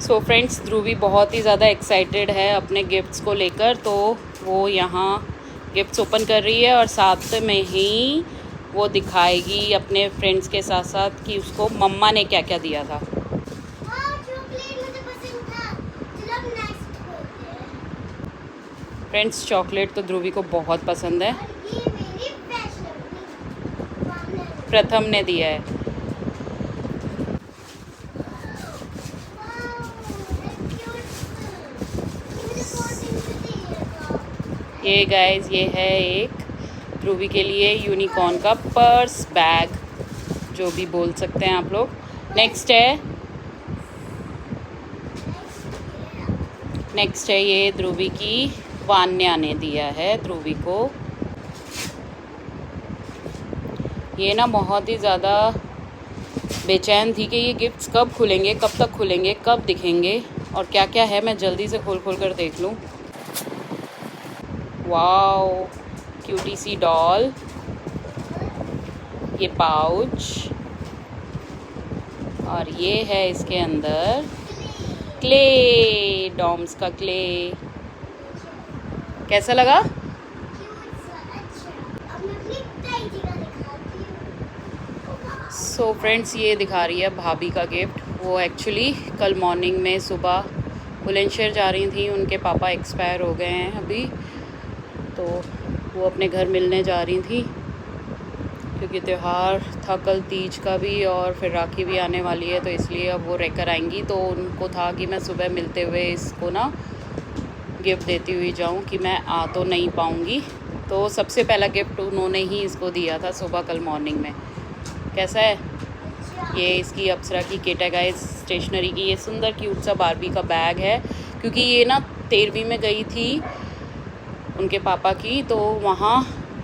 So friends, ध्रुवी बहुत ही ज़्यादा excited है अपने गिफ्ट्स को लेकर, तो वो यहाँ गिफ्ट्स ओपन कर रही है और साथ में ही वो दिखाएगी अपने फ्रेंड्स के साथ साथ कि उसको मम्मा ने क्या क्या दिया था। फ्रेंड्स, चॉकलेट तो ध्रुवी को बहुत पसंद है। प्रथम ने दिया है। ये गाइस, ये है एक ध्रुवी के लिए यूनिकॉर्न का पर्स बैग, जो भी बोल सकते हैं आप लोग। नेक्स्ट है ये ध्रुवी की वान्या ने दिया है ध्रुवी को। ये ना बहुत ही ज़्यादा बेचैन थी कि ये गिफ्ट्स कब खुलेंगे, कब तक खुलेंगे, कब दिखेंगे और क्या क्या है, मैं जल्दी से खोल कर देख लूँ। वाओ, क्यूटी सी डॉल, ये पाउच, और ये है इसके अंदर क्ले, डॉम्स का क्ले। कैसा लगा? सो फ्रेंड्स, ये दिखा रही है भाभी का गिफ्ट। वो एक्चुअली कल मॉर्निंग में सुबह बुलंदशहर जा रही थी, उनके पापा एक्सपायर हो गए हैं अभी, तो वो अपने घर मिलने जा रही थी क्योंकि त्यौहार था कल तीज का भी और फिर राखी भी आने वाली है, तो इसलिए अब वो रहकर आएंगी। तो उनको था कि मैं सुबह मिलते हुए इसको ना गिफ्ट देती हुई जाऊं कि मैं आ तो नहीं पाऊंगी। तो सबसे पहला गिफ्ट उन्होंने ही इसको दिया था सुबह कल मॉर्निंग में। कैसा है? ये इसकी अप्सरा की किट है गाइस, स्टेशनरी की। ये सुंदर क्यूट सा बारबी का बैग है, क्योंकि ये ना 13वीं में गई थी उनके पापा की, तो वहाँ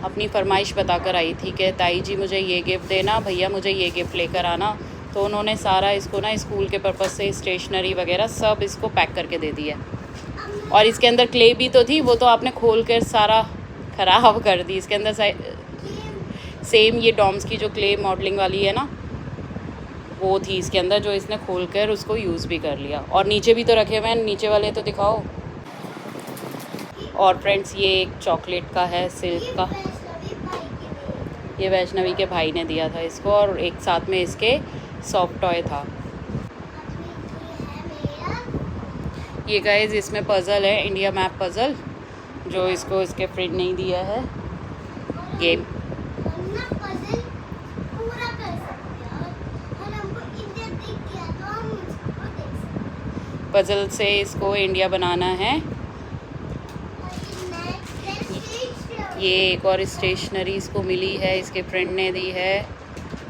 अपनी फरमाइश बता कर आई थी कि ताई जी मुझे ये गिफ्ट देना, भैया मुझे ये गिफ्ट लेकर आना। तो उन्होंने सारा इसको ना स्कूल के पर्पज़ से स्टेशनरी वगैरह सब इसको पैक करके दे दिया। और इसके अंदर क्ले भी तो थी, वो तो आपने खोल कर सारा ख़राब कर दी। इसके अंदर सेम ये डॉम्स की जो क्ले मॉडलिंग वाली है ना, वो थी इसके अंदर, जो इसने खोल कर उसको यूज़ भी कर लिया। और नीचे भी तो रखे हुए हैं, नीचे वाले तो दिखाओ। और फ्रेंड्स, ये एक चॉकलेट का है, सिल्क का। ये वैष्णवी के भाई ने दिया था इसको, और एक साथ में इसके सॉफ्ट टॉय था। ये गाइस, इसमें पज़ल है, इंडिया मैप पज़ल, जो इसको इसके फ्रेंड ने दिया है। गेम पज़ल से इसको इंडिया बनाना है। ये एक और स्टेशनरी इसको मिली है, इसके फ्रेंड ने दी है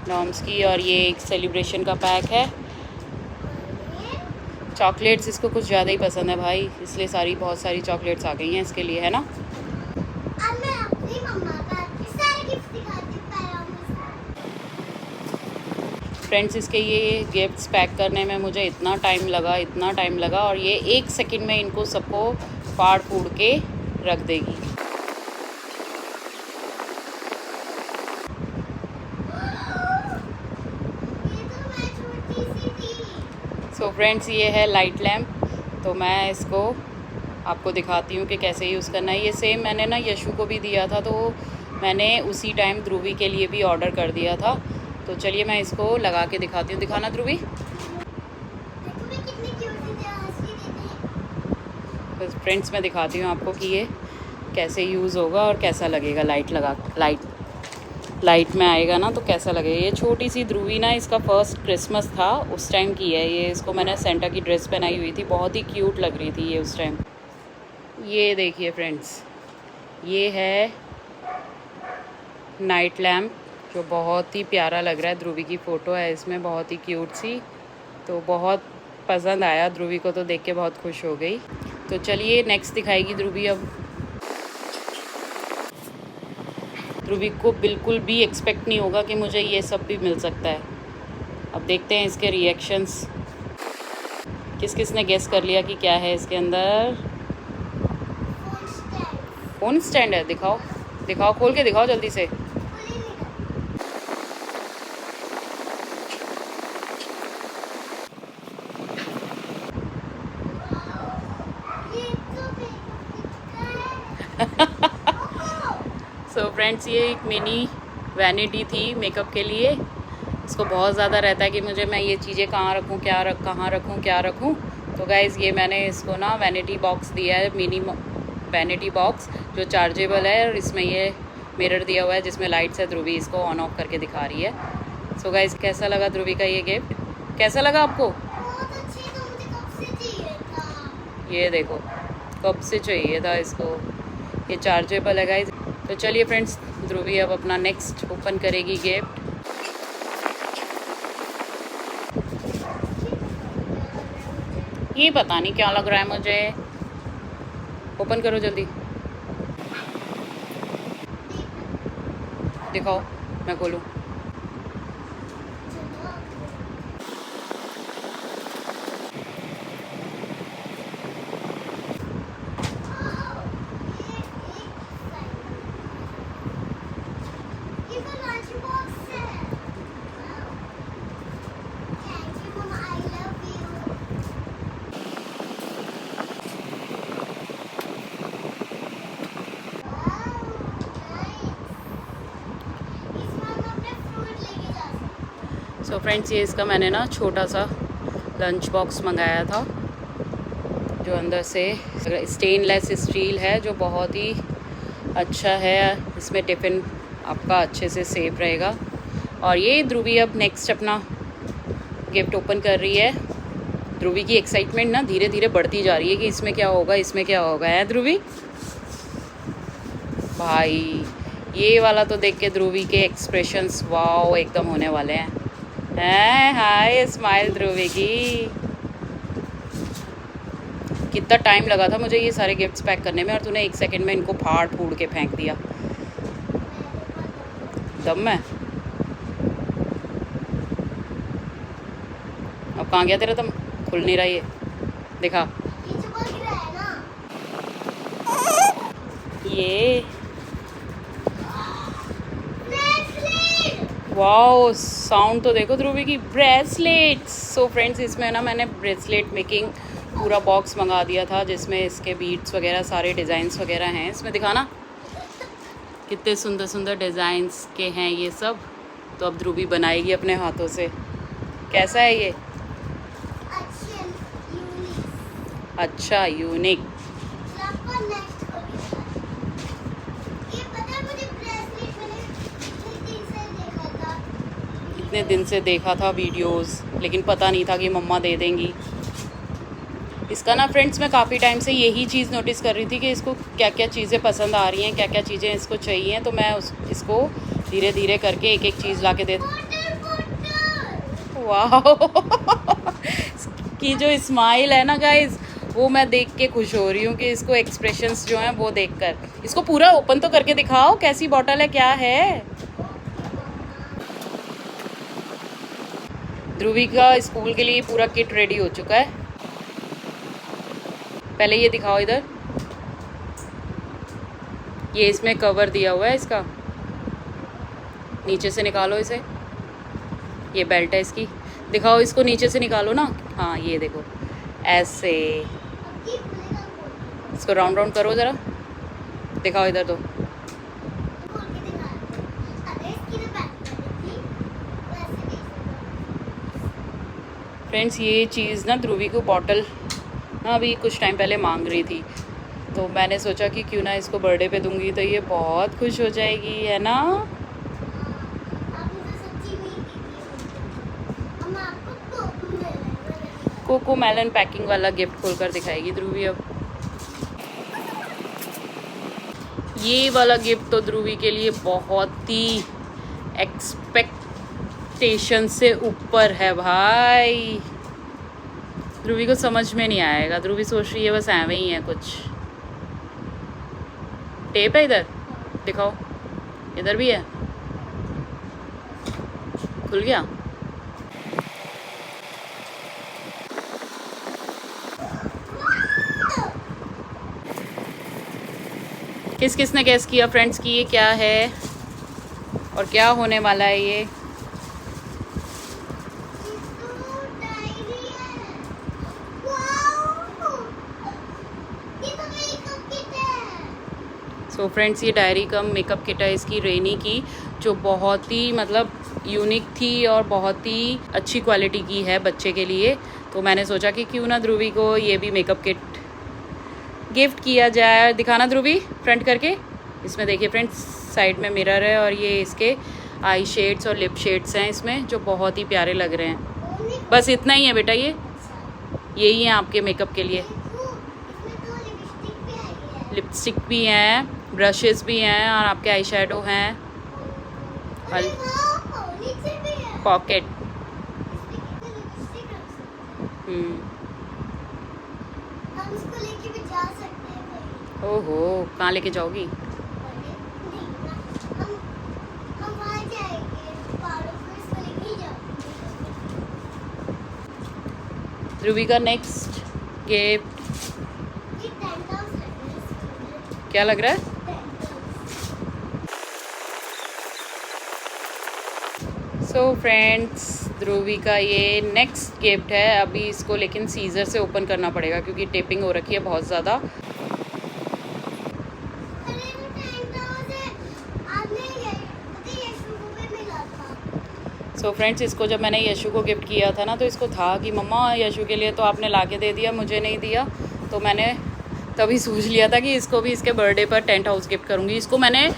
डॉम्स की। और ये एक सेलिब्रेशन का पैक है। चॉकलेट्स इसको कुछ ज़्यादा ही पसंद है भाई, इसलिए बहुत सारी चॉकलेट्स आ गई हैं इसके लिए, है ना। अब मैं अपनी मम्मा का सारे गिफ्ट दिखाती हूँ। फ्रेंड्स, इसके ये गिफ्ट्स पैक करने में मुझे इतना टाइम लगा, और ये 1 सेकंड में इनको सबको फाड़ फूड़ के रख देगी। सो फ्रेंड्स, ये है लाइट लैम्प। तो मैं इसको आपको दिखाती हूँ कि कैसे यूज़ करना है। ये सेम मैंने ना यशु को भी दिया था, तो मैंने उसी टाइम ध्रुवी के लिए भी ऑर्डर कर दिया था। तो चलिए मैं इसको लगा के दिखाती हूँ। दिखाना ध्रुवी। बस फ्रेंड्स, मैं दिखाती हूँ आपको कि ये कैसे यूज़ होगा और कैसा लगेगा। लाइट में आएगा ना तो कैसा लगेगा। ये छोटी सी ध्रुवी ना, इसका फर्स्ट क्रिसमस था उस टाइम की है ये। इसको मैंने सेंटा की ड्रेस पहनाई हुई थी, बहुत ही क्यूट लग रही थी ये उस टाइम। ये देखिए फ्रेंड्स, ये है नाइट लैम्प, जो बहुत ही प्यारा लग रहा है। ध्रुवी की फ़ोटो है इसमें, बहुत ही क्यूट सी। तो बहुत पसंद आया ध्रुवी को, तो देख के बहुत खुश हो गई। तो चलिए नेक्स्ट दिखाएगी ध्रुवी। अब ध्रुवी को बिल्कुल भी एक्सपेक्ट नहीं होगा कि मुझे ये सब भी मिल सकता है। अब देखते हैं इसके रिएक्शंस। किस ने गेस कर लिया कि क्या है इसके अंदर। फ़ोन स्टैंड है। दिखाओ, खोल के दिखाओ जल्दी से। सो फ्रेंड्स, ये एक मिनी वैनिटी थी मेकअप के लिए। इसको बहुत ज़्यादा रहता है कि मुझे मैं ये चीज़ें कहाँ रखूँ, कहाँ रखूँ, क्या रखूँ। तो गाइज़ ये मैंने इसको ना वैनिटी बॉक्स दिया है, मिनी वैनिटी बॉक्स जो चार्जेबल है, और इसमें ये मिरर दिया हुआ है जिसमें लाइट्स है। ध्रुवी इसको ऑन ऑफ करके दिखा रही है। सो गाइज़ कैसा लगा ध्रुवी का ये गिफ्ट? कैसा लगा आपको? बहुत अच्छी, तो मुझे कब से चाहिए था। ये देखो, कब से चाहिए था इसको। ये चार्जेबल है गाइज। तो चलिए फ्रेंड्स, ध्रुवी अब अपना नेक्स्ट ओपन करेगी गिफ्ट। ये पता नहीं क्या लग रहा है मुझे। ओपन करो जल्दी, दिखाओ, मैं खोलूँ। ये तो लंच बॉक्स है। Thank you mama, I love you. So friends, ये इसका मैंने ना छोटा सा लंच बॉक्स मंगाया था, जो अंदर से स्टेनलेस स्टील है, जो बहुत ही अच्छा है। इसमें टिफ़िन आपका अच्छे से सेफ रहेगा। और ये ध्रुवी अब नेक्स्ट अपना गिफ्ट ओपन कर रही है। ध्रुवी की एक्साइटमेंट ना धीरे धीरे बढ़ती जा रही है कि इसमें क्या होगा, इसमें क्या होगा, है ध्रुवी? भाई ये वाला तो देख के ध्रुवी के एक्सप्रेशंस वाओ एकदम होने वाले हैं। हाय स्माइल ध्रुवी की। कितना टाइम लगा था मुझे ये सारे गिफ्ट्स पैक करने में, और तूने 1 सेकंड में इनको फाड़ फूड़ के फेंक दिया। दम है। अब कहाँ गया तेरा दम? खुल नहीं रहा ये, दिखा। ये चिपक रहा है ना। ये ब्रेसलेट। वाओ, साउंड तो देखो ध्रुवी की। ब्रेसलेट। सो फ्रेंड्स, इसमें ना मैंने ब्रेसलेट मेकिंग पूरा बॉक्स मंगा दिया था, जिसमें इसके बीट्स वगैरह सारे डिज़ाइंस वगैरह हैं। इसमें दिखाना कितने सुंदर सुंदर डिज़ाइंस के हैं ये सब। तो अब ध्रुवी बनाएगी अपने हाथों से। कैसा है ये? अच्छा, यूनिक। ये पता है मुझे ब्रेसलेट मैंने इतने दिन से देखा था वीडियोस, लेकिन पता नहीं था कि मम्मा दे देंगी। इसका ना फ्रेंड्स, मैं काफ़ी टाइम से यही चीज़ नोटिस कर रही थी कि इसको क्या क्या चीज़ें पसंद आ रही हैं, क्या क्या चीज़ें इसको चाहिए। तो मैं इसको धीरे धीरे करके एक एक चीज़ ला के दे। वाह की जो स्माइल है ना गाइज, वो मैं देख के खुश हो रही हूँ कि इसको एक्सप्रेशंस जो हैं वो देखकर। इसको पूरा ओपन तो करके दिखाओ, कैसी बॉटल है, क्या है। ध्रुवी का स्कूल के लिए पूरा किट रेडी हो चुका है। पहले ये दिखाओ इधर। ये इसमें कवर दिया हुआ है इसका, नीचे से निकालो इसे। ये बेल्ट है इसकी, दिखाओ इसको, नीचे से निकालो ना। हाँ ये देखो, ऐसे इसको राउंड राउंड करो ज़रा, दिखाओ इधर तो। फ्रेंड्स, ये चीज़ ना ध्रुवी को बॉटल ना अभी कुछ टाइम पहले मांग रही थी, तो मैंने सोचा कि क्यों ना इसको बर्थडे पे दूंगी तो ये बहुत खुश हो जाएगी, है ना? कोको मेलन पैकिंग वाला गिफ्ट खोलकर दिखाएगी ध्रुवी अब। ये वाला गिफ्ट तो ध्रुवी के लिए बहुत ही एक्सपेक्टेशन से ऊपर है भाई। ध्रुवी को समझ में नहीं आएगा, ध्रुवी सोच रही है बस ऐवे ही है कुछ। टेप है इधर, दिखाओ, इधर भी है। खुल गया। किस किस ने गैस किया फ्रेंड्स कि ये क्या है और क्या होने वाला है ये? सो फ्रेंड्स, ये डायरी कम मेकअप किट है इसकी रेनी की, जो बहुत ही मतलब यूनिक थी और बहुत ही अच्छी क्वालिटी की है बच्चे के लिए। तो मैंने सोचा कि क्यों ना ध्रुवी को ये भी मेकअप किट गिफ्ट किया जाए। दिखाना ध्रुवी फ्रंट करके। इसमें देखिए फ्रेंड्स, साइड में मिरर है और ये इसके आई शेड्स और लिप शेड्स हैं इसमें, जो बहुत ही प्यारे लग रहे हैं। बस इतना ही है बेटा, यही है आपके मेकअप के लिए। लिपस्टिक भी हैं, ब्रशेस भी हैं और आपके आई शेडो हैं, पॉकेट। हम इसको लेके भी जा सकते हैं कहीं। ओहो, कहाँ लेके जाओगी? हम वहाँ जाएंगे पहाड़ों पे, इसको लेके ही जाओगे। ध्रुवी का नेक्स्ट गिफ्ट ये टेंट हाउस लग रहा है इसके अंदर। क्या लग रहा है? Tent house. सो फ्रेंड्स, ध्रुवी का ये नेक्स्ट गिफ्ट है। अभी इसको लेकिन सीजर से ओपन करना पड़ेगा क्योंकि टेपिंग हो रखी है बहुत ज़्यादा। अरे वो टेंट हाउस है, आपने ये यशु को भी मिला था। सो फ्रेंड्स, इसको जब मैंने यशु को गिफ्ट किया था ना, तो इसको था कि मम्मा यशु के लिए तो आपने ला के दे दिया, मुझे नहीं दिया। तो मैंने तभी सोच लिया था कि इसको भी इसके बर्थडे पर टेंट हाउस गिफ्ट करूँगी। इसको मैंने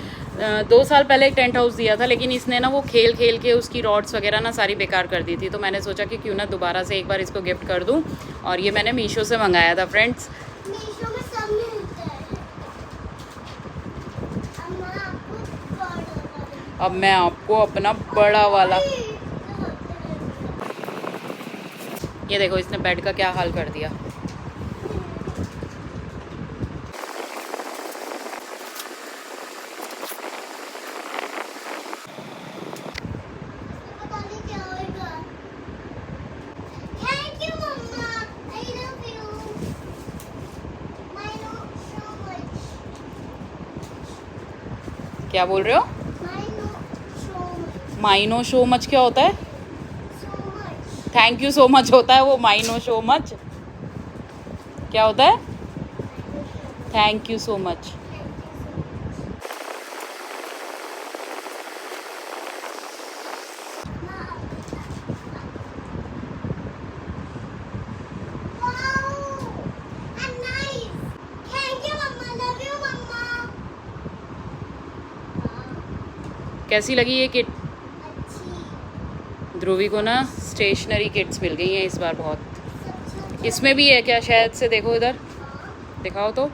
2 साल पहले एक टेंट हाउस दिया था, लेकिन इसने ना वो खेल खेल के उसकी रॉड्स वगैरह ना सारी बेकार कर दी थी। तो मैंने सोचा कि क्यों ना दोबारा से एक बार इसको गिफ्ट कर दूं। और ये मैंने मीशो से मंगाया था फ्रेंड्स। मीशो में सब मिलता है। अब मैं आपको अपना बड़ा वाला, ये देखो इसने बेड का क्या हाल कर दिया। पता नहीं क्या होएगा। Thank you, Mama. I love you. I know so much. क्या बोल रहे हो? I know so much. माइनो शो मच क्या होता है? So much. Thank you so much होता है वो माइनो शो मच। क्या होता है? Thank you so much. Wow. And nice. Thank you, Mama. Love you, Mama. कैसी लगी ये किट? अच्छी। ध्रुवी को ना स्टेशनरी किट्स मिल गई हैं इस बार बहुत। सबसे इसमें भी है क्या? शायद से देखो इधर, हाँ। दिखाओ तो,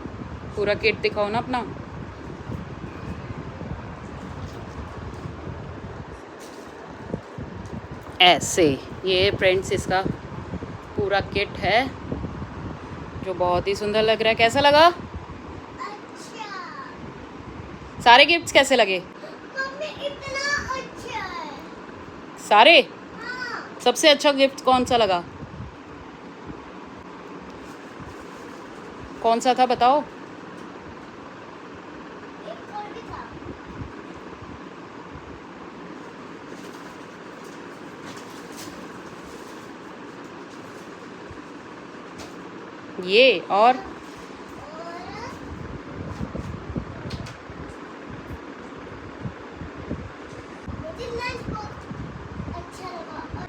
पूरा किट दिखाओ ना अपना। ऐसे ये फ्रेंड्स इसका पूरा किट है, जो बहुत ही सुंदर लग रहा है। कैसा लगा? अच्छा। सारे गिफ्ट्स कैसे लगे? मम्मी इतना अच्छा है। सारे? हाँ। सबसे अच्छा गिफ्ट कौन सा लगा? कौन सा था बताओ? एक और भी था। ये और मुझे लंच बहुत अच्छा लगा।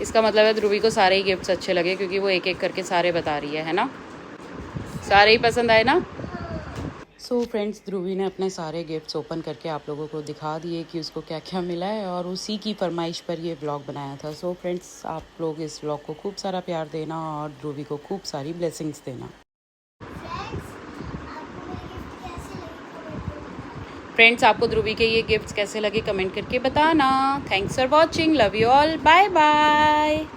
इसका मतलब है ध्रुवी को सारे ही गिफ्ट्स अच्छे लगे, क्योंकि वो एक एक करके सारे बता रही है ना? सारे ही पसंद आए ना? सो फ्रेंड्स, ध्रुवी ने अपने सारे गिफ्ट्स ओपन करके आप लोगों को दिखा दिए कि उसको क्या क्या मिला है, और उसी की फरमाइश पर ये व्लॉग बनाया था। सो फ्रेंड्स, आप लोग इस व्लॉग को खूब सारा प्यार देना और ध्रुवी को खूब सारी ब्लेसिंग्स देना। फ्रेंड्स, आपको ध्रुवी के ये गिफ्ट्स कैसे लगे कमेंट करके बताना। Thanks for watching, love you all, bye bye.